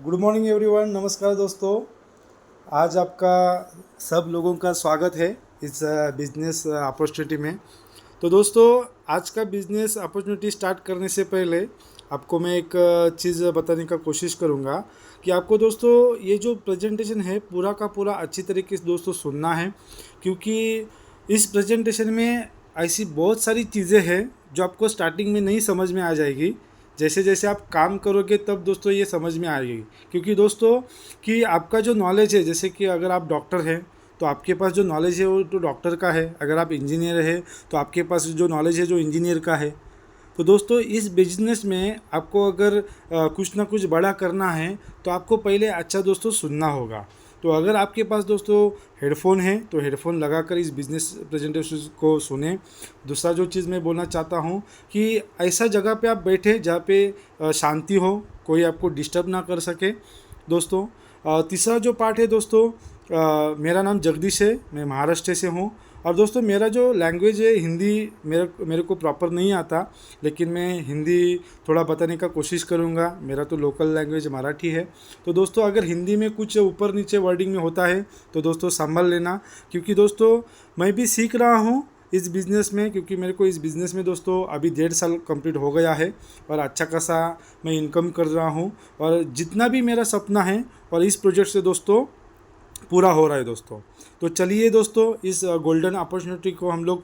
Good morning everyone. नमस्कार दोस्तों। आज आपका सब लोगों का स्वागत है इस बिजनेस अपॉर्चुनिटी में। तो दोस्तों, आज का बिजनेस अपॉर्चुनिटी स्टार्ट करने से पहले आपको मैं एक चीज़ बताने का कोशिश करूँगा कि आपको दोस्तों ये जो प्रेजेंटेशन है पूरा का पूरा अच्छी तरीके से दोस्तों सुनना है, क्योंकि इस प्रेजेंटेशन में ऐसी बहुत सारी चीज़ें हैं जो आपको स्टार्टिंग में नहीं समझ में आ जाएगी। जैसे जैसे आप काम करोगे तब दोस्तों ये समझ में आएगी। क्योंकि दोस्तों कि आपका जो नॉलेज है, जैसे कि अगर आप डॉक्टर हैं तो आपके पास जो नॉलेज है वो तो डॉक्टर का है, अगर आप इंजीनियर है तो आपके पास जो नॉलेज है जो इंजीनियर का है। तो दोस्तों इस बिजनेस में आपको अगर कुछ ना कुछ बड़ा करना है तो आपको पहले अच्छा दोस्तों सुनना होगा। तो अगर आपके पास दोस्तों हेडफोन है तो हेडफोन लगाकर इस बिज़नेस प्रेजेंटेशन को सुने। दूसरा जो चीज़ मैं बोलना चाहता हूँ कि ऐसा जगह पे आप बैठे जहाँ पे शांति हो, कोई आपको डिस्टर्ब ना कर सके दोस्तों। तीसरा जो पार्ट है दोस्तों, मेरा नाम जगदीश है, मैं महाराष्ट्र से हूँ। और दोस्तों मेरा जो लैंग्वेज है हिंदी, मेरे को प्रॉपर नहीं आता, लेकिन मैं हिंदी थोड़ा बताने का कोशिश करूँगा। मेरा तो लोकल लैंग्वेज मराठी है। तो दोस्तों अगर हिंदी में कुछ ऊपर नीचे वर्डिंग में होता है तो दोस्तों संभाल लेना, क्योंकि दोस्तों मैं भी सीख रहा हूँ इस बिज़नेस में। क्योंकि मेरे को इस बिज़नेस में दोस्तों अभी 1.5 साल कंप्लीट हो गया है और अच्छा खासा मैं इनकम कर रहा हूँ। और जितना भी मेरा सपना है और इस प्रोजेक्ट से दोस्तों पूरा हो रहा है दोस्तों। तो चलिए दोस्तों इस गोल्डन अपॉर्चुनिटी को हम लोग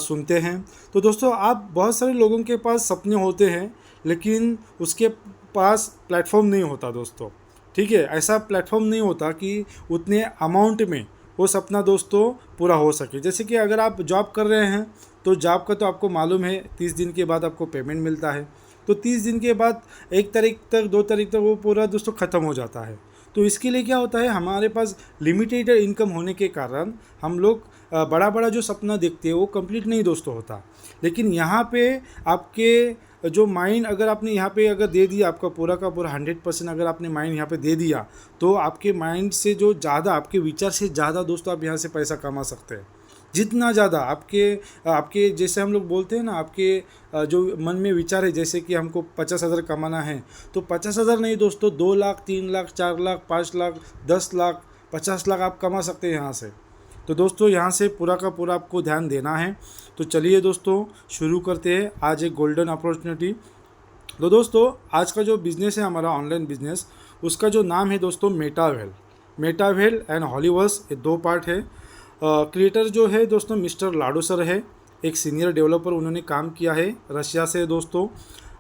सुनते हैं। तो दोस्तों आप बहुत सारे लोगों के पास सपने होते हैं, लेकिन उसके पास प्लेटफॉर्म नहीं होता दोस्तों। ठीक है, ऐसा प्लेटफॉर्म नहीं होता कि उतने अमाउंट में वो सपना दोस्तों पूरा हो सके। जैसे कि अगर आप जॉब कर रहे हैं तो जॉब का तो आपको मालूम है 30 दिन के बाद आपको पेमेंट मिलता है। तो 30 दिन के बाद 1 तारीख तक 2 तारीख तक वो पूरा दोस्तों ख़त्म हो जाता है। तो इसके लिए क्या होता है, हमारे पास लिमिटेड इनकम होने के कारण हम लोग बड़ा बड़ा जो सपना देखते हैं वो कंप्लीट नहीं दोस्तों होता। लेकिन यहाँ पे आपके जो माइंड अगर आपने यहाँ पे अगर दे दिया, आपका पूरा का पूरा 100% अगर आपने माइंड यहाँ पे दे दिया, तो आपके माइंड से जो ज़्यादा, आपके विचार से ज़्यादा दोस्तों आप यहाँ से पैसा कमा सकते हैं। जितना ज़्यादा आपके आपके जैसे हम लोग बोलते हैं ना, आपके जो मन में विचार है, जैसे कि हमको 50,000 कमाना है, तो 50,000 नहीं दोस्तों, 2 लाख, 3 लाख, 4 लाख, 5 लाख, 10 लाख, 50 लाख आप कमा सकते हैं यहाँ से। तो दोस्तों यहाँ से पूरा का पूरा आपको ध्यान देना है। तो चलिए दोस्तों शुरू करते हैं आज एक गोल्डन अपॉर्चुनिटी। तो दोस्तों आज का जो बिज़नेस है हमारा ऑनलाइन बिज़नेस, उसका जो नाम है दोस्तों मेटावेल एंड हॉलीवर्स, ये 2 पार्ट है। क्रिएटर जो है दोस्तों मिस्टर लाडो सर है, एक सीनियर डेवलपर उन्होंने काम किया है रशिया से दोस्तों।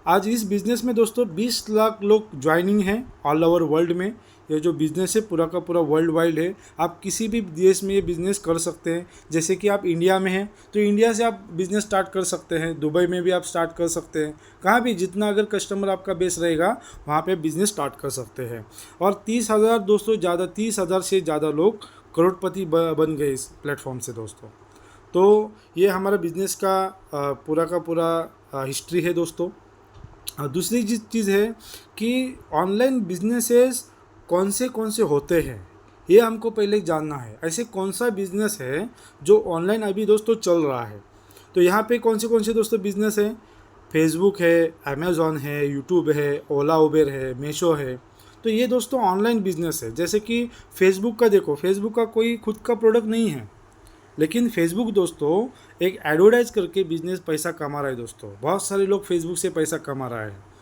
आज इस बिज़नेस में दोस्तों 20 लाख लोग ज्वाइनिंग हैं ऑल ओवर वर्ल्ड में। ये जो बिज़नेस है पूरा का पूरा वर्ल्ड वाइड है। आप किसी भी देश में ये बिज़नेस कर सकते हैं। जैसे कि आप इंडिया में हैं तो इंडिया से आप बिज़नेस स्टार्ट कर सकते हैं, दुबई में भी आप स्टार्ट कर सकते हैं, कहाँ भी जितना अगर कस्टमर आपका बेस रहेगा वहाँ पे बिज़नेस स्टार्ट कर सकते हैं। और 30,000 दोस्तों, ज़्यादा 30,000 से ज़्यादा लोग करोड़पति बन गए इस प्लेटफॉर्म से दोस्तों। तो ये हमारा बिज़नेस का पूरा हिस्ट्री है दोस्तों। दूसरी चीज़ है कि ऑनलाइन बिजनेसेस कौन से होते हैं, ये हमको पहले जानना है। ऐसे कौन सा बिज़नेस है जो ऑनलाइन अभी दोस्तों चल रहा है। तो यहाँ पे कौन से दोस्तों बिज़नेस है, फेसबुक है, अमेज़ॉन है, यूट्यूब है, ओला उबेर है, मीशो है। तो ये दोस्तों ऑनलाइन बिज़नेस है। जैसे कि फेसबुक का देखो, फेसबुक का कोई खुद का प्रोडक्ट नहीं है, लेकिन फेसबुक दोस्तों एक एडवर्टाइज करके बिजनेस पैसा कमा रहा है दोस्तों। बहुत सारे लोग फेसबुक से पैसा कमा रहा है।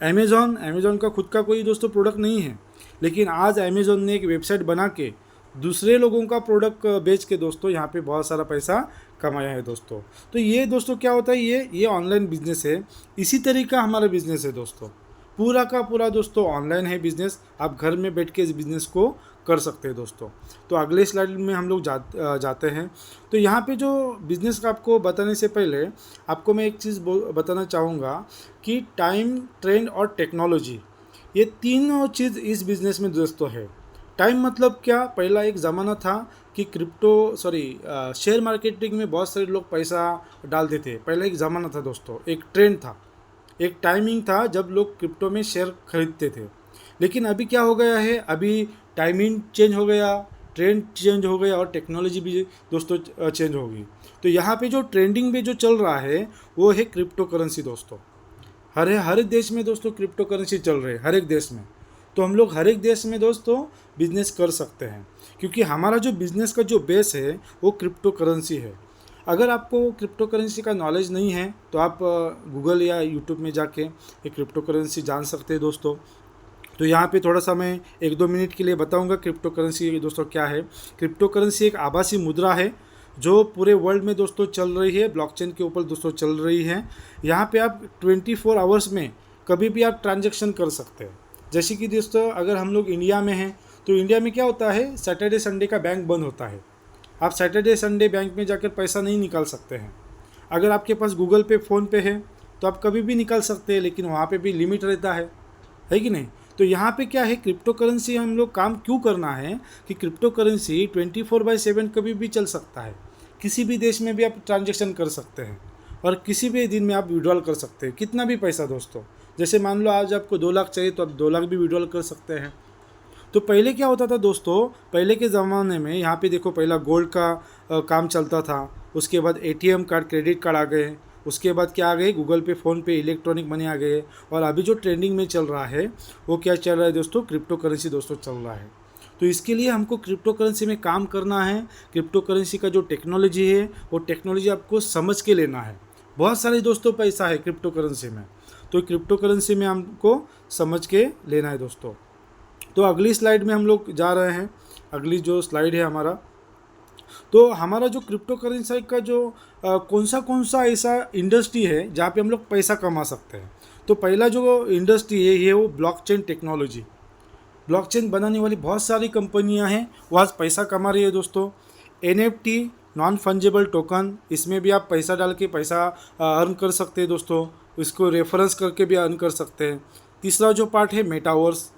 अमेज़ॉन का खुद का कोई दोस्तों प्रोडक्ट नहीं है, लेकिन आज अमेज़ॉन ने एक वेबसाइट बना के दूसरे लोगों का प्रोडक्ट बेच के दोस्तों यहाँ पे बहुत सारा पैसा कमाया है दोस्तों। तो ये दोस्तों क्या होता है, ये ऑनलाइन बिजनेस है। इसी तरीका हमारा बिजनेस है दोस्तों, पूरा का पूरा दोस्तों ऑनलाइन है बिज़नेस। आप घर में बैठ के इस बिज़नेस को कर सकते हैं दोस्तों। तो अगले स्लाइड में हम लोग जाते हैं। तो यहाँ पे जो बिज़नेस का आपको बताने से पहले आपको मैं एक चीज़ बताना चाहूँगा कि टाइम, ट्रेंड और टेक्नोलॉजी, ये तीनों चीज़ इस बिज़नेस में दोस्तों है। टाइम मतलब क्या, पहला एक ज़माना था कि शेयर मार्केटिंग में बहुत सारे लोग पैसा डालते थे। पहला एक ज़माना था दोस्तों, एक ट्रेंड था, एक टाइमिंग था जब लोग क्रिप्टो में शेयर खरीदते थे। लेकिन अभी क्या हो गया है, अभी टाइमिंग चेंज हो गया, ट्रेंड चेंज हो गया और टेक्नोलॉजी भी दोस्तों चेंज हो गई। तो यहाँ पे जो ट्रेंडिंग में जो चल रहा है वो है क्रिप्टो करेंसी दोस्तों। हर देश में दोस्तों क्रिप्टो करेंसी चल रही है, हर एक देश में। तो हम लोग हर एक देश में दोस्तों बिजनेस कर सकते हैं, क्योंकि हमारा जो बिज़नेस का जो बेस है वो क्रिप्टो करेंसी है। अगर आपको क्रिप्टो करेंसी का नॉलेज नहीं है तो आप गूगल या यूट्यूब में जाके ये क्रिप्टो करेंसी जान सकते हैं दोस्तों। तो यहाँ पे थोड़ा सा मैं 1-2 मिनट के लिए बताऊँगा क्रिप्टो करेंसी दोस्तों क्या है। क्रिप्टो करेंसी एक आभासी मुद्रा है जो पूरे वर्ल्ड में दोस्तों चल रही है, ब्लॉकचेन के ऊपर दोस्तों चल रही है। यहाँ पे आप 24 आवर्स में कभी भी आप ट्रांजैक्शन कर सकते हैं। जैसे कि दोस्तों अगर हम लोग इंडिया में हैं तो इंडिया में क्या होता है, सैटरडे संडे का बैंक बंद होता है। आप सैटरडे संडे बैंक में जाकर पैसा नहीं निकाल सकते हैं। अगर आपके पास गूगल पे, फ़ोन पे है तो आप कभी भी निकाल सकते हैं, लेकिन वहाँ पे भी लिमिट रहता है कि नहीं। तो यहाँ पे क्या है, क्रिप्टो करेंसी हम लोग काम क्यों करना है कि क्रिप्टो करेंसी 24/7 कभी भी चल सकता है। किसी भी देश में भी आप ट्रांजैक्शन कर सकते हैं और किसी भी दिन में आप विड्रॉल कर सकते हैं कितना भी पैसा दोस्तों। जैसे मान लो आज आपको 2 लाख चाहिए तो आप 2 लाख भी विड्रॉल कर सकते हैं। तो पहले क्या होता था दोस्तों, पहले के ज़माने में यहाँ पे देखो, पहला गोल्ड का काम चलता था, उसके बाद एटीएम कार्ड, क्रेडिट कार्ड आ गए, उसके बाद क्या आ गए, गूगल पे, फ़ोन पे, इलेक्ट्रॉनिक मनी आ गए, और अभी जो ट्रेंडिंग में चल रहा है वो क्या चल रहा है दोस्तों, क्रिप्टो करेंसी दोस्तों चल रहा है। तो इसके लिए हमको क्रिप्टो करेंसी में काम करना है। क्रिप्टो करेंसी का जो टेक्नोलॉजी है वो टेक्नोलॉजी आपको समझ के लेना है। बहुत सारे दोस्तों पैसा है क्रिप्टो करेंसी में, तो क्रिप्टो करेंसी में हमको समझ के लेना है दोस्तों। तो अगली स्लाइड में हम लोग जा रहे हैं। अगली जो स्लाइड है हमारा, तो हमारा जो क्रिप्टो करेंसी का जो कौन सा ऐसा इंडस्ट्री है जहाँ पे हम लोग पैसा कमा सकते हैं। तो पहला जो इंडस्ट्री है ये वो ब्लॉकचेन टेक्नोलॉजी। ब्लॉकचेन बनाने वाली बहुत सारी कंपनियां हैं, वो आज पैसा कमा रही है दोस्तों। NFT, नॉन फंजेबल टोकन, इसमें भी आप पैसा डाल के पैसा अर्न कर सकते हैं दोस्तों। इसको रेफरेंस करके भी अर्न कर सकते हैं। तीसरा जो पार्ट है मेटावर्स,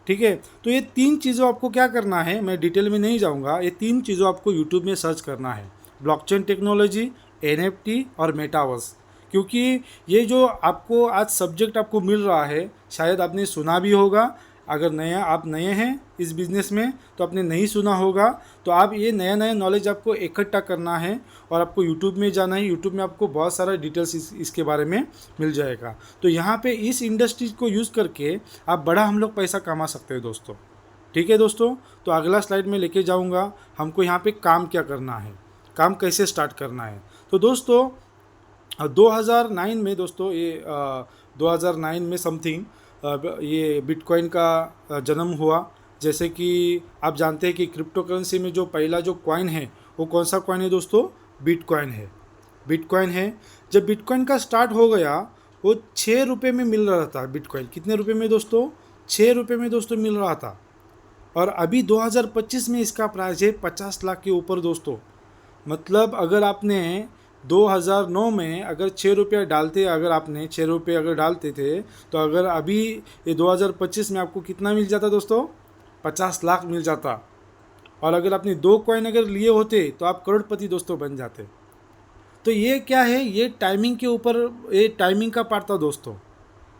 ठीक है। तो ये 3 चीज़ों आपको क्या करना है, मैं डिटेल में नहीं जाऊंगा, ये 3 चीज़ों आपको यूट्यूब में सर्च करना है, ब्लॉकचेन टेक्नोलॉजी, NFT और मेटावर्स। क्योंकि ये जो आपको आज सब्जेक्ट आपको मिल रहा है शायद आपने सुना भी होगा। अगर आप नए हैं इस बिज़नेस में तो आपने नहीं सुना होगा। तो आप ये नया नॉलेज आपको इकट्ठा करना है और आपको यूट्यूब में जाना है। यूट्यूब में आपको बहुत सारा डिटेल्स इसके बारे में मिल जाएगा। तो यहाँ पे इस इंडस्ट्री को यूज़ करके आप बड़ा हम लोग पैसा कमा सकते हैं दोस्तों, ठीक है दोस्तों। तो अगला स्लाइड में लेके जाऊँगा, हमको यहाँ पे काम क्या करना है, काम कैसे स्टार्ट करना है। तो दोस्तों 2009 में दोस्तों, ये 2009 में समथिंग ये बिटकॉइन का जन्म हुआ। जैसे कि आप जानते हैं कि क्रिप्टो करेंसी में जो पहला जो कॉइन है वो कौन सा कॉइन है दोस्तों, बिटकॉइन है। बिटकॉइन है। जब बिटकॉइन का स्टार्ट हो गया वो 6 रुपये में मिल रहा था। बिटकॉइन कितने रुपये में दोस्तों, 6 रुपये में दोस्तों मिल रहा था। और अभी 2025 में इसका प्राइस है 50 लाख के ऊपर दोस्तों। मतलब अगर आपने 2009 में अगर 6 रुपया डालते, अगर आपने 6 रुपये अगर डालते थे तो अगर अभी ये 2025 में आपको कितना मिल जाता दोस्तों, 50 लाख मिल जाता। और अगर आपने 2 कॉइन अगर लिए होते तो आप करोड़पति दोस्तों बन जाते। तो ये क्या है, ये टाइमिंग के ऊपर, ये टाइमिंग का पार्ट था दोस्तों।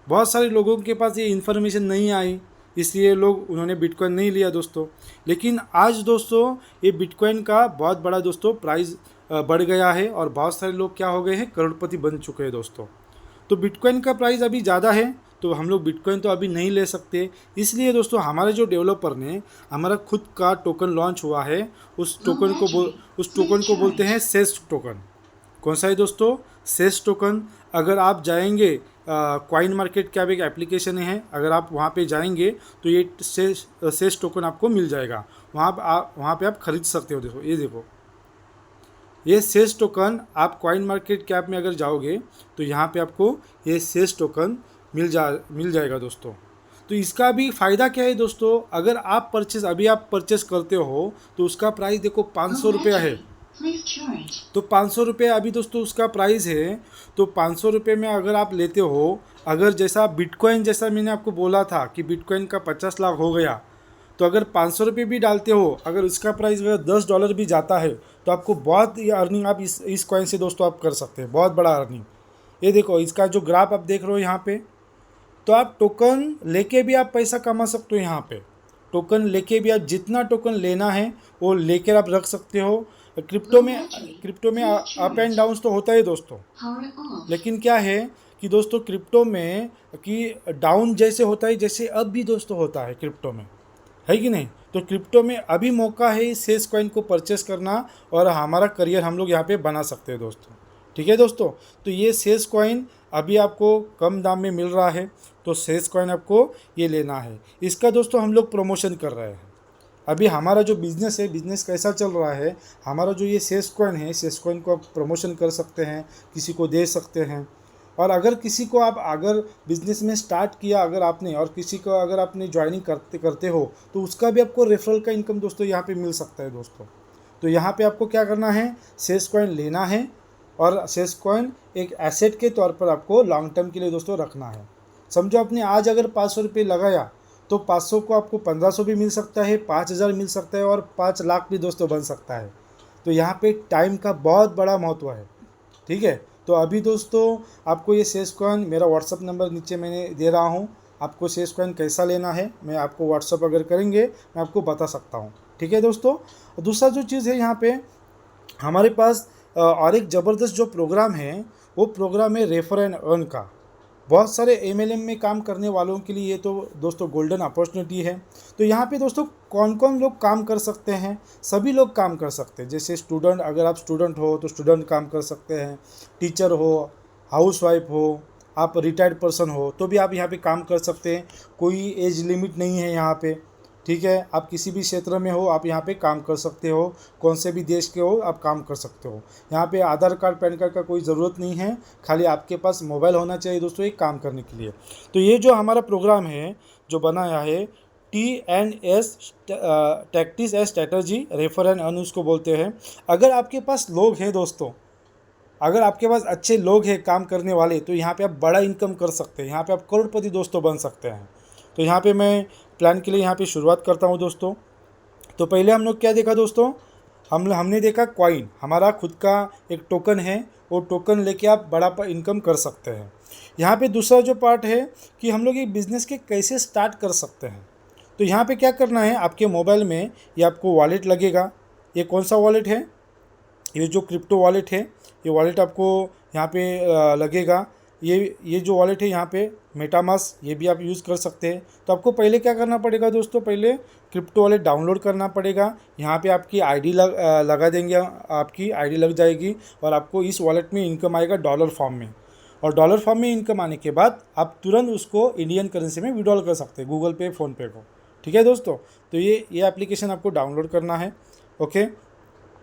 बहुत सारे लोगों के पास ये इन्फॉर्मेशन नहीं आई, इसलिए उन्होंने बिटकॉइन नहीं लिया दोस्तों। लेकिन आज दोस्तों ये बिटकॉइन का बहुत बड़ा दोस्तों प्राइस बढ़ गया है और बहुत सारे लोग क्या हो गए हैं, करोड़पति बन चुके हैं दोस्तों। तो बिटकॉइन का प्राइस अभी ज़्यादा है तो हम लोग बिटकॉइन तो अभी नहीं ले सकते। इसलिए दोस्तों हमारे जो डेवलपर ने हमारा खुद का टोकन लॉन्च हुआ है, उस टोकन को बोलते हैं सेस टोकन। कौन सा है दोस्तों, सेस टोकन। अगर आप जाएंगे कॉइन मार्केट कैप एक एप्लीकेशन है, अगर आप वहाँ पे जाएंगे तो ये सेस टोकन आपको मिल जाएगा। वहाँ पे आप खरीद सकते हो। देखो ये देखो, ये सेस टोकन आप कॉइन मार्केट कैप में अगर जाओगे तो यहाँ पे आपको ये सेस टोकन मिल जाएगा दोस्तों। तो इसका भी फ़ायदा क्या है दोस्तों, अगर आप परचेस करते हो तो उसका प्राइस देखो 500 रुपया है। तो 500 रुपये अभी दोस्तों उसका प्राइस है। तो 500 रुपये में अगर आप लेते हो, अगर जैसा बिटकॉइन, जैसा मैंने आपको बोला था कि बिटकॉइन का 50 लाख हो गया, तो अगर 500 रुपये भी डालते हो, अगर इसका प्राइस अगर $10 भी जाता है तो आपको बहुत ही अर्निंग आप इस कॉइन से दोस्तों आप कर सकते हैं, बहुत बड़ा अर्निंग। ये देखो इसका जो ग्राफ आप देख रहे हो यहाँ पे, तो आप टोकन लेके भी आप पैसा कमा सकते हो। यहाँ पे टोकन लेके भी आप जितना टोकन लेना है वो लेकर आप रख सकते हो। क्रिप्टो में अप एंड डाउन्स तो होता है दोस्तों, लेकिन क्या है कि दोस्तों क्रिप्टो में कि डाउन जैसे होता है, जैसे अब भी दोस्तों होता है क्रिप्टो में, है कि नहीं। तो क्रिप्टो में अभी मौका है इस सेज कॉइन को परचेस करना और हमारा करियर हम लोग यहाँ पे बना सकते हैं दोस्तों। ठीक है दोस्तों, तो ये सेज कॉइन अभी आपको कम दाम में मिल रहा है, तो सेज कॉइन आपको ये लेना है। इसका दोस्तों हम लोग प्रमोशन कर रहे हैं। अभी हमारा जो बिज़नेस है, बिज़नेस कैसा चल रहा है, हमारा जो ये सेज कॉइन है, सेज कॉइन को आप प्रमोशन कर सकते हैं, किसी को दे सकते हैं। और अगर किसी को आप अगर बिज़नेस में स्टार्ट किया अगर आपने, और किसी को अगर आपने ज्वाइनिंग करते हो, तो उसका भी आपको रेफरल का इनकम दोस्तों यहाँ पे मिल सकता है दोस्तों। तो यहाँ पे आपको क्या करना है, सेज कॉइन लेना है, और सेज कॉइन एक एसेट के तौर पर आपको लॉन्ग टर्म के लिए दोस्तों रखना है। समझो आपने आज अगर 500 रुपये लगाया, तो 500 को आपको 1500 भी मिल सकता है, 5000 मिल सकता है, और 5 लाख भी दोस्तों बन सकता है। तो यहाँ पे टाइम का बहुत बड़ा महत्व है। ठीक है, तो अभी दोस्तों आपको ये सेज कॉइन, मेरा व्हाट्सअप नंबर नीचे मैंने दे रहा हूँ, आपको सेज कॉइन कैसा लेना है मैं आपको व्हाट्सअप अगर करेंगे मैं आपको बता सकता हूँ। ठीक है दोस्तों, दूसरा जो चीज़ है यहाँ पे हमारे पास और एक ज़बरदस्त जो प्रोग्राम है, वो प्रोग्राम है रेफर एंड अर्न का। बहुत सारे एमएलएम में काम करने वालों के लिए ये तो दोस्तों गोल्डन अपॉर्चुनिटी है। तो यहाँ पे दोस्तों कौन कौन लोग काम कर सकते हैं, सभी लोग काम कर सकते हैं। जैसे स्टूडेंट, अगर आप स्टूडेंट हो तो स्टूडेंट काम कर सकते हैं, टीचर हो, हाउसवाइफ हो, आप रिटायर्ड पर्सन हो तो भी आप यहाँ पे काम कर सकते हैं। कोई एज लिमिट नहीं है यहाँ पे। ठीक है, आप किसी भी क्षेत्र में हो आप यहाँ पे काम कर सकते हो, कौन से भी देश के हो आप काम कर सकते हो। यहाँ पे आधार कार्ड, पैन कार्ड का कोई ज़रूरत नहीं है, खाली आपके पास मोबाइल होना चाहिए दोस्तों एक काम करने के लिए। तो ये जो हमारा प्रोग्राम है जो बनाया है, TNS tactics as strategy refer and earn उसको बोलते हैं। अगर आपके पास लोग हैं दोस्तों, अगर आपके पास अच्छे लोग हैं काम करने वाले, तो यहाँ पे आप बड़ा इनकम कर सकते हैं, यहाँ पे आप करोड़पति दोस्तों बन सकते हैं। तो यहाँ पे मैं प्लान के लिए यहाँ पे शुरुआत करता हूँ दोस्तों। तो पहले हम लोग क्या देखा दोस्तों, हमने देखा कॉइन, हमारा खुद का एक टोकन है, वो टोकन लेके आप बड़ा इनकम कर सकते हैं। यहाँ पे दूसरा जो पार्ट है कि हम लोग एक बिज़नेस के कैसे स्टार्ट कर सकते हैं। तो यहाँ पे क्या करना है, आपके मोबाइल में ये आपको वॉलेट लगेगा। ये कौन सा वॉलेट है, ये जो क्रिप्टो वॉलेट है, ये वॉलेट आपको यहाँ पे लगेगा। ये जो वॉलेट है यहाँ पे मेटामास्क, ये भी आप यूज़ कर सकते हैं। तो आपको पहले क्या करना पड़ेगा दोस्तों, पहले क्रिप्टो वॉलेट डाउनलोड करना पड़ेगा। यहाँ पे आपकी आईडी लगा देंगे, आपकी आईडी लग जाएगी और आपको इस वॉलेट में इनकम आएगा डॉलर फॉर्म में। और डॉलर फॉर्म में इनकम आने के बाद आप तुरंत उसको इंडियन करेंसी में विड्रॉल कर सकते हैं, गूगल पे, फ़ोनपे को। ठीक है दोस्तों, तो ये एप्लीकेशन आपको डाउनलोड करना है। ओके,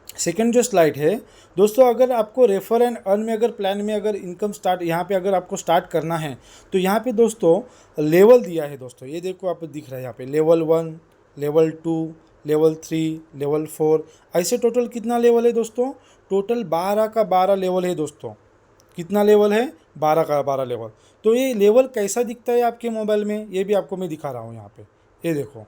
सेकेंड जो स्लाइड है दोस्तों, अगर आपको रेफर एंड अर्न में अगर प्लान में अगर इनकम स्टार्ट यहाँ पे अगर आपको स्टार्ट करना है, तो यहाँ पे दोस्तों लेवल दिया है दोस्तों। ये देखो आपको दिख रहा है यहाँ पे लेवल 1, लेवल 2, लेवल 3, लेवल 4, ऐसे टोटल कितना लेवल है दोस्तों, टोटल 12 का 12 लेवल है दोस्तों। कितना लेवल है, 12 का 12 लेवल। तो ये लेवल कैसा दिखता है आपके मोबाइल में, ये भी आपको मैं दिखा रहा हूँ यहाँ पे। ये देखो,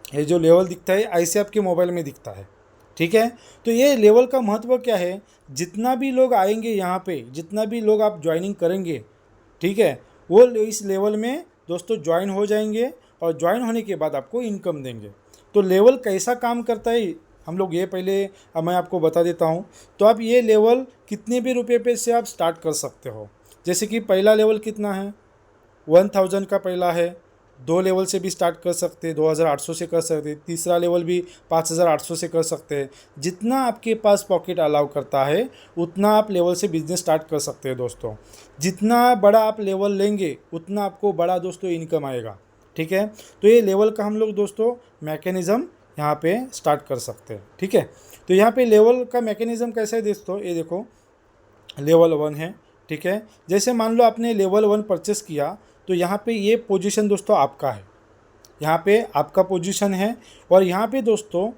ये जो लेवल दिखता है ऐसे आपके मोबाइल में दिखता है। ठीक है, तो ये लेवल का महत्व क्या है, जितना भी लोग आएंगे यहाँ पे, जितना भी लोग आप ज्वाइनिंग करेंगे, ठीक है, वो इस लेवल में दोस्तों ज्वाइन हो जाएंगे और ज्वाइन होने के बाद आपको इनकम देंगे। तो लेवल कैसा काम करता है हम लोग ये पहले मैं आपको बता देता हूँ। तो आप ये लेवल कितने भी रुपये पे से आप स्टार्ट कर सकते हो। जैसे कि पहला लेवल कितना है, 1000 का पहला है। 2 लेवल से भी स्टार्ट कर सकते हैं, 2800 से कर सकते हैं। तीसरा लेवल भी 5800 से कर सकते हैं। जितना आपके पास पॉकेट अलाउ करता है उतना आप लेवल से बिजनेस स्टार्ट कर सकते हैं दोस्तों। जितना बड़ा आप लेवल लेंगे उतना आपको बड़ा दोस्तों इनकम आएगा। ठीक है, तो ये लेवल का हम लोग दोस्तों मैकेनिज़्म यहाँ पे स्टार्ट कर सकते हैं। ठीक है, तो यहाँ पे लेवल का मैकेनिज़्म कैसा है दोस्तों, ये देखो लेवल 1 है। ठीक है, जैसे मान लो आपने लेवल 1 परचेस किया, तो यहाँ पे ये पोजीशन दोस्तों आपका है, यहाँ पे आपका पोजीशन है। और यहाँ पे दोस्तों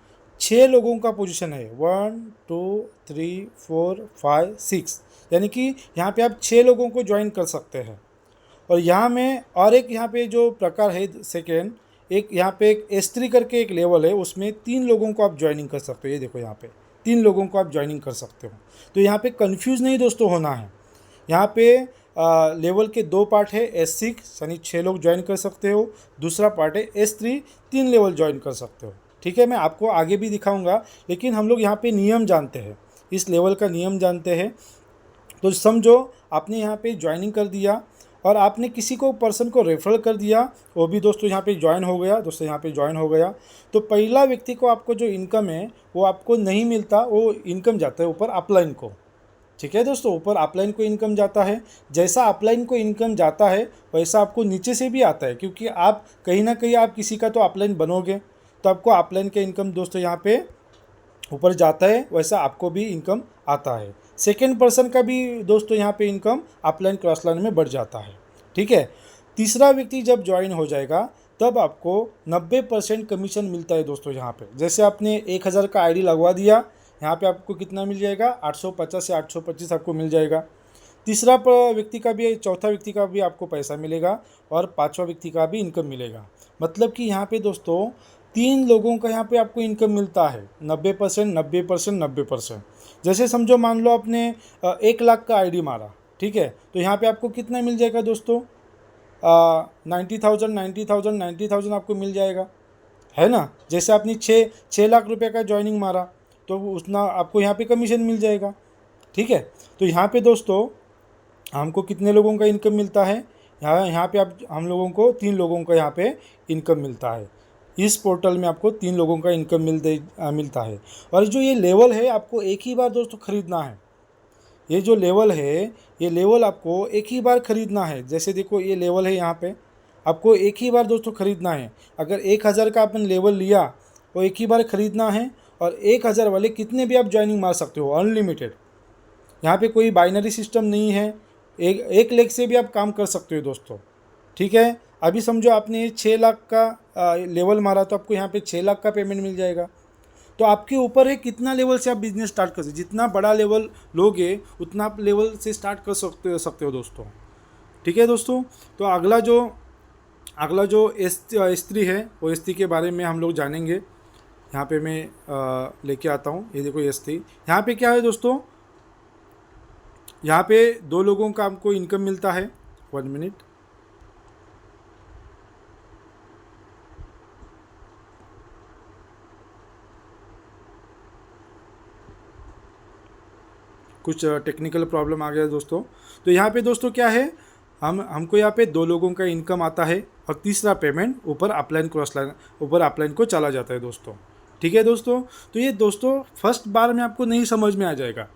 6 लोगों का पोजीशन है, 1 2 3 4 5 6, यानी कि यहाँ पे आप 6 लोगों को ज्वाइन कर सकते हैं। और यहाँ में और एक यहाँ पे जो प्रकार है सेकेंड, एक यहाँ पे एक S3 करके एक लेवल है, उसमें 3 लोगों को आप ज्वाइनिंग कर सकते हो। ये देखो यहाँ पे 3 लोगों को आप ज्वाइनिंग कर सकते हो। तो यहाँ पे कंफ्यूज नहीं दोस्तों होना है। यहाँ पे लेवल के 2 पार्ट है, S6 यानी 6 लोग ज्वाइन कर सकते हो, दूसरा पार्ट है S3 3 लेवल ज्वाइन कर सकते हो। ठीक है, मैं आपको आगे भी दिखाऊंगा, लेकिन हम लोग यहाँ पे नियम जानते हैं, इस लेवल का नियम जानते हैं। तो समझो आपने यहाँ पे ज्वाइनिंग कर दिया और आपने किसी को पर्सन को रेफरल कर दिया, वो भी दोस्तों यहाँ पे ज्वाइन हो गया, दोस्तों यहाँ पे ज्वाइन हो गया। तो पहला व्यक्ति को आपको जो इनकम है वो आपको नहीं मिलता, वो इनकम जाता है ऊपर अपलाइन को। ठीक है दोस्तों, ऊपर अपलाइन को इनकम जाता है। जैसा अपलाइन को इनकम जाता है वैसा आपको नीचे से भी आता है, क्योंकि आप कहीं ना कहीं आप किसी का तो अपलाइन बनोगे, तो आपको अपलाइन का इनकम दोस्तों यहाँ पे ऊपर जाता है, वैसा आपको भी इनकम आता है। सेकेंड पर्सन का भी दोस्तों यहाँ पे इनकम अपलाइन क्रॉस लाइन में बढ़ जाता है। ठीक है, तीसरा व्यक्ति जब ज्वाइन हो जाएगा तब आपको 90% कमीशन मिलता है दोस्तों। यहाँ पे जैसे आपने 1000 का आईडी लगवा दिया, यहाँ पे आपको कितना मिल जाएगा, 850 से 825 आपको मिल जाएगा। तीसरा व्यक्ति का भी, चौथा व्यक्ति का भी आपको पैसा मिलेगा और पांचवा व्यक्ति का भी इनकम मिलेगा। मतलब कि यहाँ पे दोस्तों 3 लोगों का यहाँ पे आपको इनकम मिलता है 90%, 90%, 90%। जैसे समझो मान लो आपने 1 लाख का आईडी मारा, ठीक है, तो यहाँ पे आपको कितना मिल जाएगा दोस्तों, 90,000 90,000 90,000 आपको मिल जाएगा, है ना। जैसे आपने 6 लाख रुपए का ज्वाइनिंग मारा तो उतना आपको यहाँ पे कमीशन मिल जाएगा। ठीक है, तो यहाँ पे दोस्तों हमको कितने लोगों का इनकम मिलता है, यहाँ पे आप हम लोगों को 3 लोगों का यहाँ पे इनकम मिलता है। इस पोर्टल में आपको 3 लोगों का इनकम मिलता है। और जो ये लेवल है आपको एक ही बार दोस्तों ख़रीदना है। ये जो लेवल है, ये लेवल आपको एक ही बार ख़रीदना है। जैसे देखो ये लेवल है, यहाँ पे आपको एक ही बार दोस्तों ख़रीदना है। अगर 1000 का आपने लेवल लिया वो एक ही बार ख़रीदना है, और 1000 वाले कितने भी आप ज्वाइनिंग मार सकते हो, अनलिमिटेड। यहाँ पे कोई बाइनरी सिस्टम नहीं है, एक लेग से भी आप काम कर सकते हो दोस्तों। ठीक है, अभी समझो आपने 6 लाख का लेवल मारा तो आपको यहाँ पे 6 लाख का पेमेंट मिल जाएगा। तो आपके ऊपर है कितना लेवल से आप बिजनेस स्टार्ट कर सकते, जितना बड़ा लेवल लोगे उतना आप लेवल से स्टार्ट कर सकते हो दोस्तों। ठीक है दोस्तों, तो अगला जो स्त्री है वो स्त्री के बारे में हम लोग जानेंगे। यहाँ पे मैं लेके आता हूँ, ये देखो स्त्री। यहाँ पे क्या है दोस्तों, यहाँ पे 2 लोगों का आपको इनकम मिलता है। 1 मिनट, कुछ टेक्निकल प्रॉब्लम आ गया दोस्तों। तो यहाँ पे दोस्तों क्या है, हमको यहाँ पे 2 लोगों का इनकम आता है और तीसरा पेमेंट ऊपर अपलाइन क्रॉस लाइन, ऊपर अपलाइन को चला जाता है दोस्तों। ठीक है दोस्तों, तो ये दोस्तों फर्स्ट बार में आपको नहीं समझ में आ जाएगा।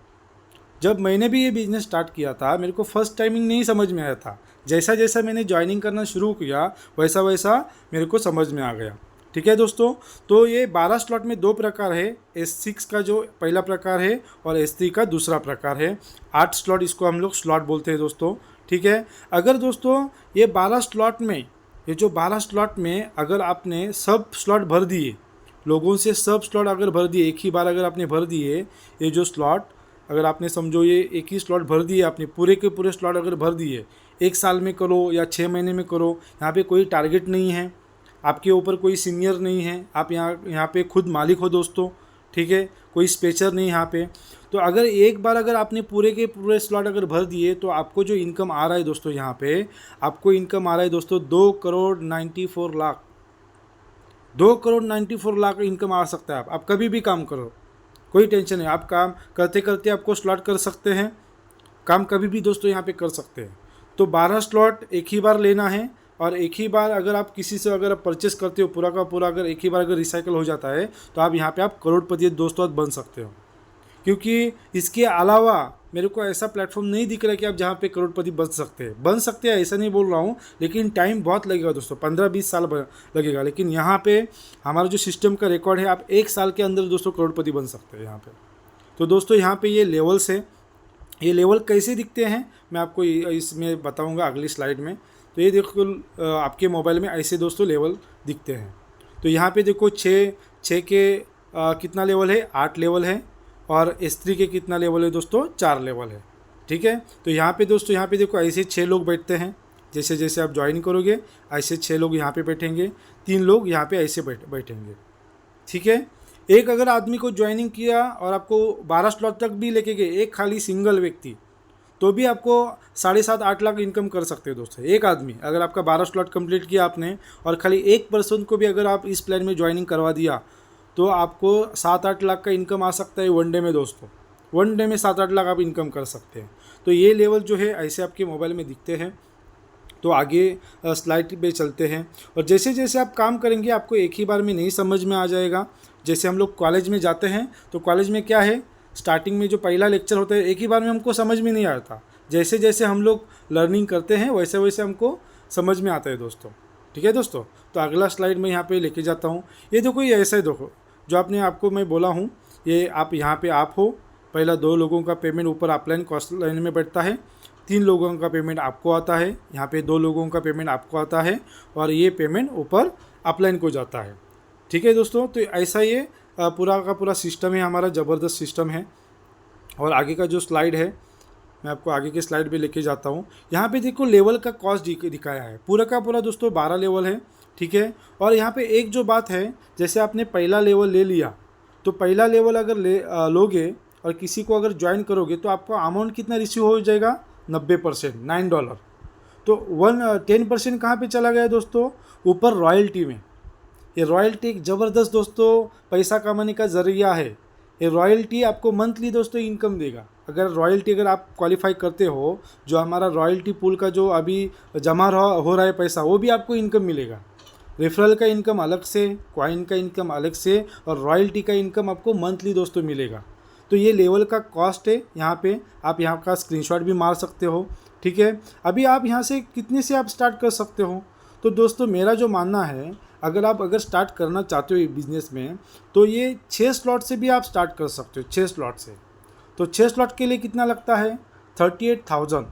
जब मैंने भी ये बिज़नेस स्टार्ट किया था मेरे को फर्स्ट टाइमिंग नहीं समझ में आया था। जैसा जैसा मैंने ज्वाइनिंग करना शुरू किया वैसा वैसा मेरे को समझ में आ गया। ठीक है दोस्तों, तो ये 12 स्लॉट में 2 प्रकार है। S6 का जो पहला प्रकार है और S3 का दूसरा प्रकार है। 8 स्लॉट इसको हम लोग स्लॉट बोलते हैं दोस्तों। ठीक है, अगर दोस्तों ये 12 स्लॉट में, ये जो 12 स्लॉट में अगर आपने सब स्लॉट भर दिए, लोगों से सब स्लॉट अगर भर दिए, एक ही बार अगर आपने भर दिए ये जो स्लॉट, अगर आपने समझो ये एक ही स्लॉट भर दिए, आपने पूरे के पूरे स्लॉट अगर भर दिए, 1 साल में करो या 6 महीने में करो, यहाँ पे कोई टारगेट नहीं है, आपके ऊपर कोई सीनियर नहीं है, आप यहाँ पे खुद मालिक हो दोस्तों। ठीक है, कोई स्पेचर नहीं यहाँ पे। तो अगर एक बार अगर आपने पूरे के पूरे स्लॉट अगर भर दिए तो आपको जो इनकम आ रहा है दोस्तों, यहाँ पे आपको इनकम आ रहा है दोस्तों 2,94,00,000। 2,94,00,000 इनकम आ सकता है। आप कभी भी काम करो, कोई टेंशन नहीं, आप काम करते करते आपको स्लॉट कर सकते हैं, काम कभी भी दोस्तों यहाँ पे कर सकते हैं। तो 12 स्लॉट एक ही बार लेना है, और एक ही बार अगर आप किसी से अगर आप परचेस करते हो पूरा का पूरा, अगर एक ही बार अगर रिसाइकल हो जाता है तो आप यहाँ पे आप करोड़पति दोस्तों बन सकते हो। क्योंकि इसके अलावा मेरे को ऐसा प्लेटफॉर्म नहीं दिख रहा कि आप जहाँ पे करोड़पति बन सकते हैं, ऐसा नहीं बोल रहा हूँ, लेकिन टाइम बहुत लगेगा दोस्तों, 15-20 साल लगेगा। लेकिन यहाँ पे हमारा जो सिस्टम का रिकॉर्ड है, आप 1 साल के अंदर दोस्तों करोड़पति बन सकते हैं यहाँ पे। तो दोस्तों यहाँ पे ये लेवल्स है, ये लेवल कैसे दिखते हैं मैं आपको इसमें बताऊँगा अगली स्लाइड में। तो ये देखो आपके मोबाइल में ऐसे दोस्तों लेवल दिखते हैं। तो यहाँ पे देखो 6 के कितना लेवल है, 8 लेवल है, और S3 के कितना लेवल है दोस्तों, 4 लेवल है। ठीक है, तो यहाँ पे दोस्तों, यहाँ पे देखो ऐसे 6 लोग बैठते हैं। जैसे जैसे आप ज्वाइन करोगे ऐसे 6 लोग यहाँ पे बैठेंगे, 3 लोग यहाँ पे ऐसे बैठेंगे। ठीक है, एक अगर आदमी को ज्वाइनिंग किया और आपको 12 स्लॉट तक भी लेके गए, एक खाली सिंगल व्यक्ति, तो भी आपको 7.5-8 लाख इनकम कर सकते हो दोस्तों। एक आदमी अगर आपका 12 स्लॉट कंप्लीट किया आपने, और खाली एक पर्सन को भी अगर आप इस प्लान में ज्वाइनिंग करवा दिया, तो आपको 7-8 लाख का इनकम आ सकता है 1 डे में दोस्तों। 1 डे में 7-8 लाख आप इनकम कर सकते हैं। तो ये लेवल जो है ऐसे आपके मोबाइल में दिखते हैं। तो आगे स्लाइड पे चलते हैं, और जैसे जैसे आप काम करेंगे आपको एक ही बार में नहीं समझ में आ जाएगा। जैसे हम लोग कॉलेज में जाते हैं तो कॉलेज में क्या है, स्टार्टिंग में जो पहला लेक्चर होता है एक ही बार में हमको समझ में नहीं आता। जैसे जैसे हम लोग लर्निंग करते हैं वैसे वैसे हमको समझ में आता है दोस्तों। ठीक है दोस्तों, तो अगला स्लाइड मैं यहाँ पे लेके जाता हूँ। ये देखो, ये ऐसा ही देखो जो आपने आपको मैं बोला हूँ, ये आप यहाँ पे आप हो, पहला 2 लोगों का पेमेंट ऊपर अपलाइन कॉस्ट लाइन में बैठता है, 3 लोगों का पेमेंट आपको आता है, यहाँ पे 2 लोगों का पेमेंट आपको आता है, और ये पेमेंट ऊपर अपलाइन को जाता है। ठीक है दोस्तों, तो ऐसा ये पूरा का पूरा सिस्टम है हमारा, ज़बरदस्त सिस्टम है। और आगे का जो स्लाइड है मैं आपको आगे के स्लाइड पे लेके जाता हूँ। यहाँ पे देखो लेवल का कॉस्ट दिखाया है, पूरा का पूरा दोस्तों 12 लेवल है। ठीक है, और यहाँ पे एक जो बात है, जैसे आपने पहला लेवल ले लिया, तो पहला लेवल अगर लोगे और किसी को अगर ज्वाइन करोगे तो आपको अमाउंट कितना रिसीव हो जाएगा, 90%, $9। तो 10% कहाँ पे चला गया दोस्तों, ऊपर रॉयल्टी में। ये रॉयल्टी एक ज़बरदस्त दोस्तों पैसा कमाने का ज़रिया है। ये रॉयल्टी आपको मंथली दोस्तों इनकम देगा। अगर आप क्वालिफाई करते हो, जो हमारा रॉयल्टी पूल का जो अभी जमा हो रहा है पैसा, वो भी आपको इनकम मिलेगा। रेफरल का इनकम अलग से, कॉइन का इनकम अलग से, और रॉयल्टी का इनकम आपको मंथली दोस्तों मिलेगा। तो ये लेवल का कॉस्ट है। यहाँ पे आप यहाँ का स्क्रीनशॉट भी मार सकते हो। ठीक है, अभी आप यहाँ से कितने से आप स्टार्ट कर सकते हो। तो दोस्तों मेरा जो मानना है, अगर स्टार्ट करना चाहते हो बिज़नेस में, तो ये 6 स्लॉट से भी आप स्टार्ट कर सकते हो, 6 स्लॉट से। तो 6 स्लॉट के लिए कितना लगता है, 38,000।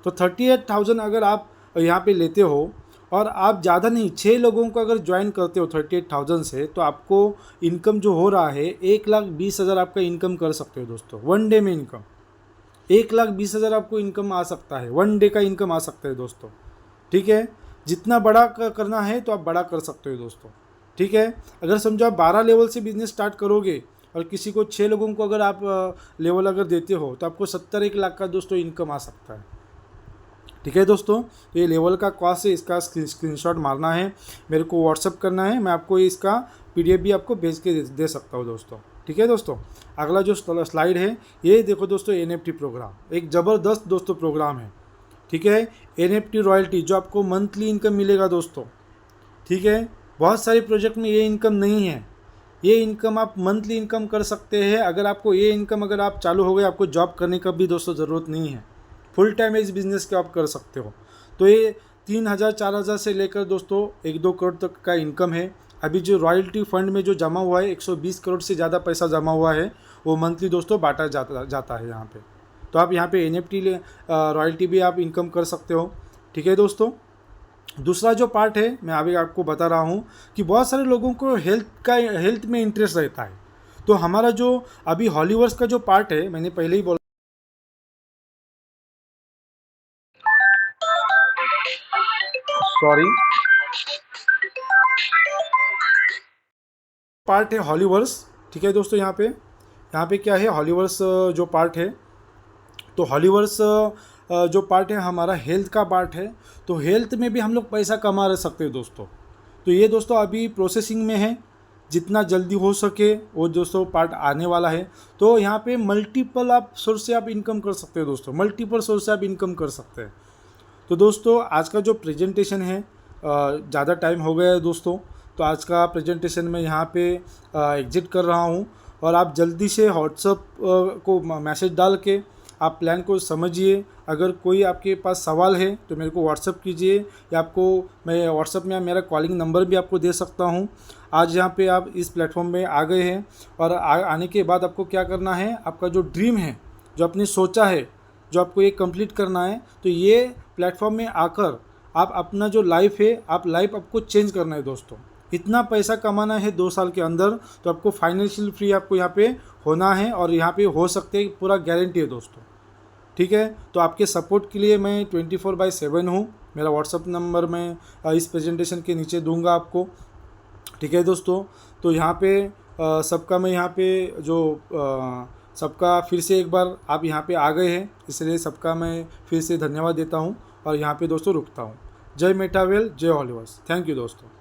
तो 38,000 अगर आप यहाँ पे लेते हो, और आप ज़्यादा नहीं 6 लोगों को अगर ज्वाइन करते हो 38,000 से, तो आपको इनकम जो हो रहा है 1,20,000 आपका इनकम कर सकते हो दोस्तों। 1 डे में इनकम 1,20,000 आपको इनकम आ सकता है, 1 डे का इनकम आ सकता है दोस्तों। ठीक है, जितना बड़ा करना है तो आप बड़ा कर सकते हो दोस्तों। ठीक है, अगर समझो आप 12 लेवल से बिज़नेस स्टार्ट करोगे और किसी को 6 लोगों को अगर आप लेवल अगर देते हो, तो आपको 70-1 लाख का दोस्तों इनकम आ सकता है। ठीक है दोस्तों, तो ये लेवल का कॉस्ट है, इसका स्क्रीनशॉट मारना है, मेरे को व्हाट्सअप करना है, मैं आपको इसका PDF भी आपको भेज के दे सकता हूँ दोस्तों। ठीक है दोस्तों, अगला जो स्लाइड है, ये देखो दोस्तों NFT प्रोग्राम, एक ज़बरदस्त दोस्तों प्रोग्राम है। ठीक है, NFT रॉयल्टी जो आपको मंथली इनकम मिलेगा दोस्तों। ठीक है, बहुत सारे प्रोजेक्ट में ये इनकम नहीं है, ये इनकम आप मंथली इनकम कर सकते हैं। अगर आपको ये इनकम अगर आप चालू हो गए, आपको जॉब करने का भी दोस्तों ज़रूरत नहीं है, फुल टाइम इस बिज़नेस के आप कर सकते हो। तो ये 3,000-4,000 से लेकर दोस्तों 1-2 करोड़ तक का इनकम है। अभी जो रॉयल्टी फंड में जो जमा हुआ है 120 करोड़ से ज़्यादा पैसा जमा हुआ है, वो मंथली दोस्तों बांटा जाता है यहाँ पे। तो आप यहाँ पे NFT रॉयल्टी भी आप इनकम कर सकते हो। ठीक है दोस्तों, दूसरा जो पार्ट है मैं अभी आपको बता रहा हूँ कि बहुत सारे लोगों को हेल्थ में इंटरेस्ट रहता है। तो हमारा जो अभी हॉलीवर्स का जो पार्ट है, मैंने पहले ही बोला, सॉरी, पार्ट है हॉलीवर्स। ठीक है दोस्तों, यहाँ पे क्या है, हॉलीवर्स जो पार्ट है, तो हॉलीवर्स जो पार्ट है हमारा हेल्थ का पार्ट है। तो हेल्थ में भी हम लोग पैसा कमा सकते हैं दोस्तों। तो ये दोस्तों अभी प्रोसेसिंग में है, जितना जल्दी हो सके वो दोस्तों पार्ट आने वाला है। तो यहाँ पे मल्टीपल आप सोर्स से आप इनकम कर सकते हो दोस्तों, मल्टीपल सोर्स से आप इनकम कर सकते हैं। तो दोस्तों आज का जो प्रेजेंटेशन है, ज़्यादा टाइम हो गया है दोस्तों, तो आज का प्रेजेंटेशन मैं यहाँ पे एग्जिट कर रहा हूँ। और आप जल्दी से व्हाट्सअप को मैसेज डाल के आप प्लान को समझिए। अगर कोई आपके पास सवाल है तो मेरे को व्हाट्सअप कीजिए, या आपको मैं व्हाट्सअप में मेरा कॉलिंग नंबर भी आपको दे सकता हूँ। आज यहाँ पे आप इस प्लेटफॉर्म में आ गए हैं, और आने के बाद आपको क्या करना है, आपका जो ड्रीम है, जो आपने सोचा है, जो आपको ये कंप्लीट करना है, तो ये प्लेटफॉर्म में आकर आप अपना जो लाइफ है, लाइफ आपको चेंज करना है दोस्तों। इतना पैसा कमाना है 2 साल के अंदर, तो आपको फाइनेंशियल फ्री आपको यहाँ पे होना है, और यहाँ पे हो सकते हैं, पूरा गारंटी है दोस्तों। ठीक है, तो आपके सपोर्ट के लिए मैं 24/7 हूँ। मेरा व्हाट्सअप नंबर मैं इस प्रेजेंटेशन के नीचे दूंगा आपको। ठीक है दोस्तों, तो यहाँ पे सबका मैं यहाँ पे जो सबका फिर से एक बार आप यहाँ पे आ गए हैं, इसलिए सबका मैं फिर से धन्यवाद देता हूँ, और यहाँ पे दोस्तों रुकता हूँ। जय मेटावेल, जय हॉलीवर्स। थैंक यू दोस्तों।